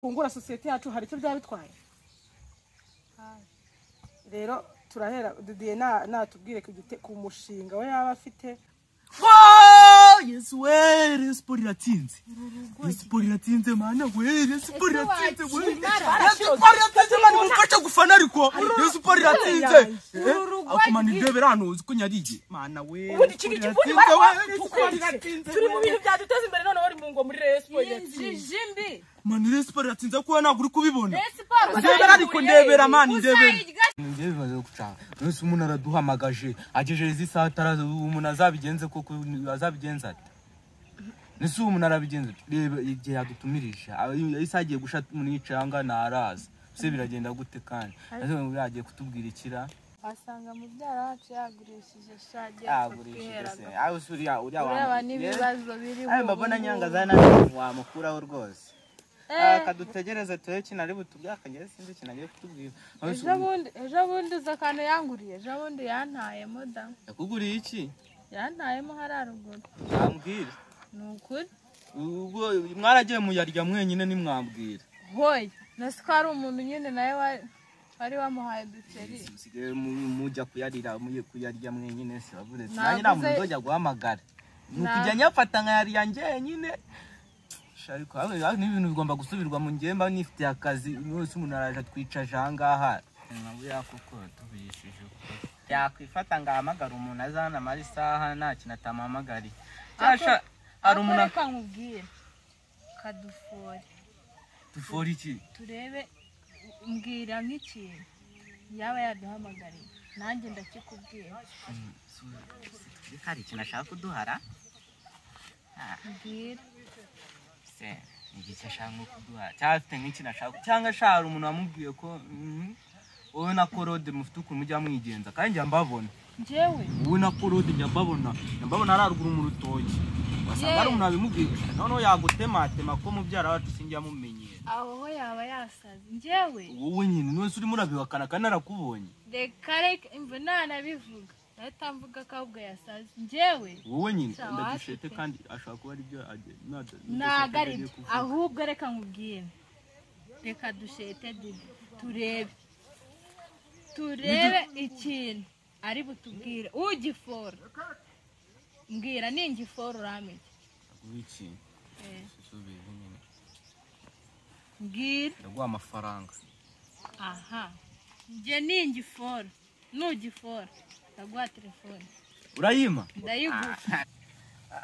kungura societe yacu hari cyo byabitwaye. Rero turahera Didier natubwire ku mushinga we yaba afite. Yes we sport iratinze. Sport iratinze mana we sport iratinze we. Sport iratinze mana mufasha gufana ariko. Sport iratinze. Akumana indebera hano uziko nyarige mana we. Ubundi kiki turi mu bintu byaduteza imbere none bari mu ngo muri sport iratinze. Mani sport iratinze ko naguri kubibona. Ndebera ariko ndebera mani ndebera. Njye bimaze gucanga. Nose umuntu araduhamagaje agejeje isaha taraza umuntu azabigenze koko azabigenza ati. Nese umuntu arabigenza reba igihe yadutumirisha isagiye gushata umuntu yicanga naraza. Se biragenda gute kandi. Ase yagiye kutubwira ikira. Asanga mu byara wacu yagurishije shaje yagurishije se. Aho suriya uriya wa. Ureba nibibazo biri mu. Ayo mbabona nyanga zana wamukuraho rwose. Kadutegereze turekina ari butubyakanye sinzi kinagiye kutubwira. Ejo bundi zakano yanguriye, ejo bundi yantaye moda. Yakuguriye iki? Yantayemo hararuguru. Mwambwira. Nukuri. Ubwo mwaragiye muyarya mwenyine nimwambwira. Hoye, nasikari umuntu nyine naye wari wamuhaye duceri. Sige mujya kuyarira muye kuyarya mwenyine se bavuze. Nanjye nta muntu ujya guhamagara. Nukujya nyafata nkayarya njye nyine. Ariko aho n'ibintu bigomba gusubirwa mu ngemba nifite akazi nose umuntu araje twicaje ahangaha nabo yakoko tubishije yakwifata ngahamagara umuntu azana mari saha nta kintu atamamagari cyasha ari umuntu akangubwira kadufore dufore iki turebe mbwira nk'ikintu yaba yaduhamagariye nanjye ndakikubwira hari ikintu ashaka kuduhara mbwira igice ashaka kuduha cyafite nk'iki nashaka cyangwa shara umuntu wamubwiye ko wowe na Korode mufite ukuntu mujya mwigenza kandi njya mbabona jewe wowe na Korode njya mbabona araruguru mu rutoki wasanga ari umuntu abimubwiye none yagutematema ko mubyara wacu sinjya mumenyera aho yaba yasaze njyewe wowe nyine nose uri murabihakana kandi narakubonye reka imva nanabivuga atamvuga kabwa yasaze njyewe wowe nyine ndadushete kandi ashaka kuba ari byo nagari ahubwo reka nkubwire reka dushete turebe ikintu ari butubwire ugifora mbwira ningifora uramije wiki mbwira ndaguha amafaranga aha nje ningifora nugifora ndaguha telefone urayima ndayiguha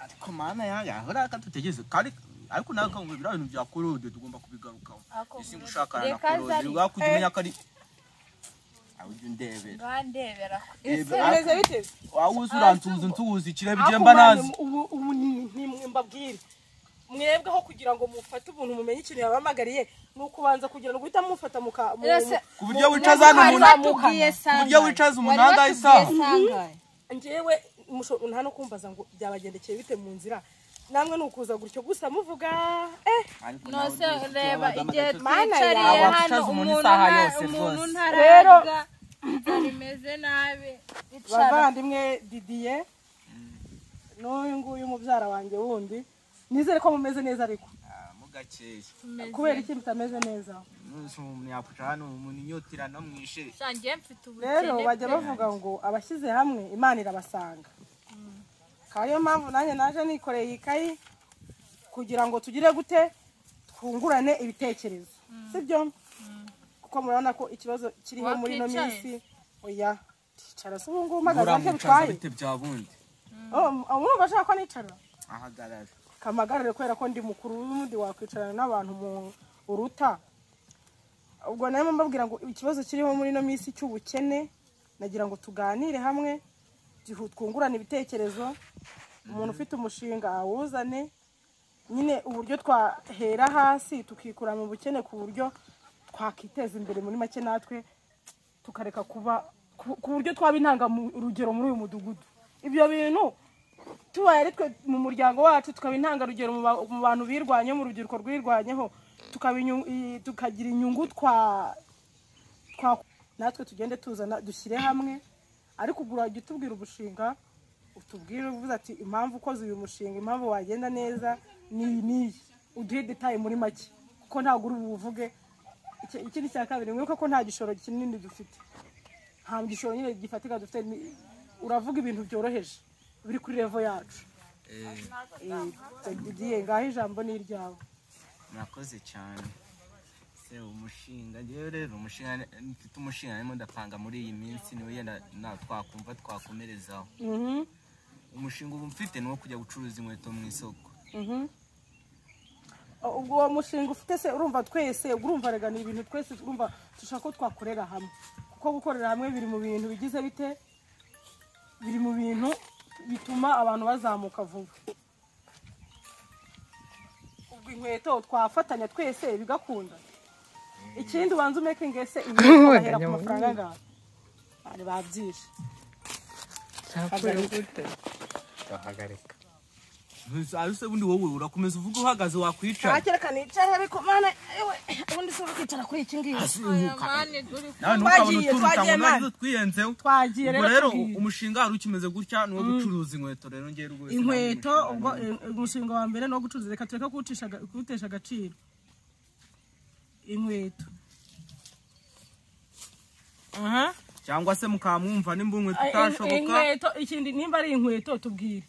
ariko mana yahora katutegeze kandi ariko naka ngo bira ibintu bya Korode tugomba kubigarukaho isi ngushaka na Korode wakujumenya kari awujye ndebera ngandebera Ese bite? wawe usurantuza ntuzi kirebe igemba nazi ubu ni mbabwire mwebwe aho kugira ngo mufate ubuntu mumenye ikintu yabamagariye nukubanza kugira ngo guhita mufata ku buryo wicaza umuntu buryo wicaza umuntu anga isaha ngewe nta no kumbaza ngo byabagendekeye bite mu nzira namwe nukuza gutyo gusa muvuga nose reba igihe twicariye hano umuntu ntaraga bimeze nabi bavandimwe Didier n'uyu nguyu mubyara wanjye wundi nizere ko mumeze neza ariko mugakeye kubera iki bitameze neza umuntu yapuca hano umuntu inyotira no mwishe sangiye mfite ubukene rero bajya bavuga ngo abashyize hamwe Imana irabasanga kayo mpamvu nanjye naje nikoreye ikayi kugira ngo tugire gute twungurane ibitekerezo sibyo kuko murabona ko ikibazo kiriho muri no minsi oya ticara se ubungu magaza bitwaye bite byabundi umuntu bashaka ko nicara ahagarara kamagarare kwera ko ndi mukuru w'umundi wakwicarana n'abantu mu uruta ubwo nayo mbabwira ngo ikibazo kiriho muri no minsi cy'ubukene nagira ngo tuganire hamwe twungurane ibitekerezo umuntu ufite umushinga awuzane nyine uburyo twahera hasi tukikura mu bukene ku buryo twakiteza imbere muri make natwe tukareka kuba ku buryo twaba intanga mu rugero muri uyu mudugudu ibyo bintu tubaye ari twe mu muryango wacu tukaba intanga rugero mu bantu birwanye mu rubyiruko rwirwanyeho tukagira inyungu natwe tugende tuzana dushyire hamwe ariko ugura jya utubwira ubushinga utubwire uvuze ati impamvu ukoze uyu mushinga impamvu wagenda neza ni uduhe detaye muri make kuko ntabwo uri buvuge ikindi cya kabiri mwibuka ko nta gishoro kinini dufite nta gishoro nyine gifatika dufite uravuga ibintu byoroheje biri kuri level yacu ugiye ngaho ijambo ni iryawe. Murakoze cyane se umushinga ngewe rero mfite umushinga arimo ndapanga muri iyi minsi niwe yenda twakumva twakomerezaho. Umushinga ubu mfite ni wo kujya gucuruza inkweto mu isoko. Ubwo uwo mushinga ufite se urumva twese urumva rega ni ibintu twese urumva dushaka ko twakorera hamwe kuko gukorera hamwe biri mu bintu bigize bite biri mu bintu bituma abantu bazamuka vuba. Ubwo inkweto twafatanya twese bigakunda. Ikindi ubanza umeke ngese inkweto bahera ku mafaranga ngaho bari babyishe bahagarika Aruse bundi wowe urakomeza uvuga uhagaze wakwicara. Akereka nicara ariko mana ewe ubundi se ukicara kuri iki ngiyi. Twagiye twiyenzeho. Twagiye rero umushinga ari ukimeze gutya no gucuruza inkweto rero ngiye rwose. Inkweto ubwo umushinga wa mbere no gucuruza reka tureka kutesha agaciro. Inkweto. Cyangwa se mukamwumva nimba inkweto utashoboka. Inkweto ikindi nimba ari inkweto tubwire.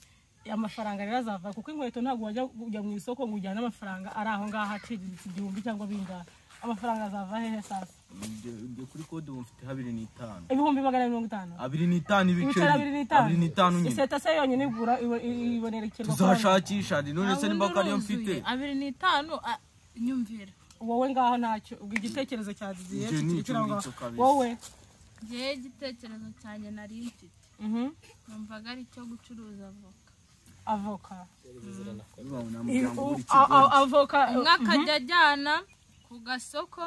Amafaranga rero azava kuko inkweto ntabwo wajya kujya mu isoko ngo ujyane amafaranga ari aho ngaho aciriritse 1000 cyangwa bingahe. Amafaranga azava hehe sasa? Ngiye kuri code ubu mfite 25. Ibihumbi 250. 25 ibiceri. 25 nyine. Seta se yonyine igura ibonerekerwa. Tuzashakisha none se nimba kari yo mfite. 25 nyumvira. Wowe ngaho ntacyo ubwo igitekerezo cyaziye kiranga wowe. Je igitekerezo cyane nari mfite. Numvaga ari cyo gucuruza avoka. Avoka mwakajya ajyana ku gasoko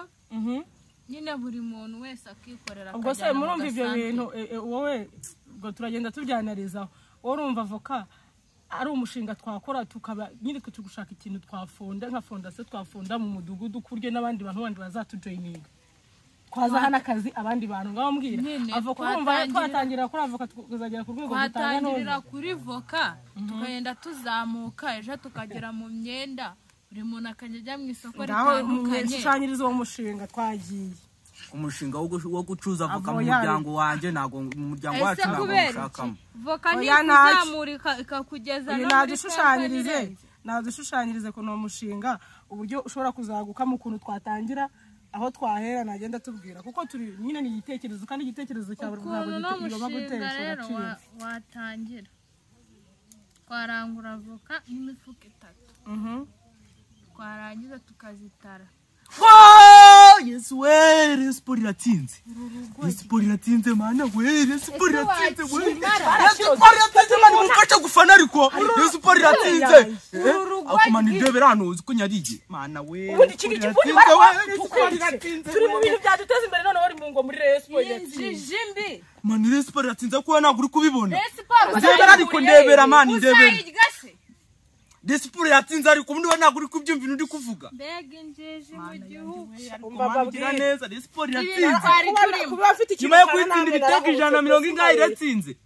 nyine buri muntu wese akikorera. Ubwo se murumva ibyo bintu wowe ubwo turagenda tubyanarizaho. Wowe urumva avoka ari umushinga twakora tukaba nyine tugushaka ikintu twafunda nka fondation twafunda mu mudugudu kuryo n'abandi bantu bandi bazatujoininga. Kwaza hana kazi abandi bantu ngaho mbwira avoka urumva twatangira kuri avoka tukazagera ku rwego rutanga no twatangirira kuri voka tukagenda tuzamuka ejo tukagera mu myenda buri muntu akajya mu isoko ritandukanye. Dushanyiriza uwo mushinga twagiye. Umushinga wo gucuza avoka mu muryango wanje nago umuryango wacu nago ushakamo. Voka ni kuzamurika ikakugeza no nadushushanyirize ko no mushinga uburyo ushobora kuzaguka mu kuntu twatangira aho twahera nagenda tubwira kuko turi nyine ni igitekerezo kandi igitekerezo cya buri ntabwo gituma gutesha agaciro. Watangira twarangura avoka n'imifuka 3 twarangiza tukazitara. Yes we sport iratinze. Sport iratinze mana we sport iratinze we. Sport iratinze mana mufasha gufana ariko sport iratinze. Akumana indebera hano uziko nyarige mana we. Ubundi kigiki turi mu bintu byaduteza imbere none wari mu ngo muri sport iratinze. Jimbi mana sport iratinze ko naguri kubibona. Ndebera ariko ndebera mana ndebera. Sport iratinze ariko ubundi naguri kubyumva ndi kuvuga. Mbega injeje mu gihugu. Umbabagira neza sport iratinze. Kuba afite ikintu cyane ibitego 120 iratsinze.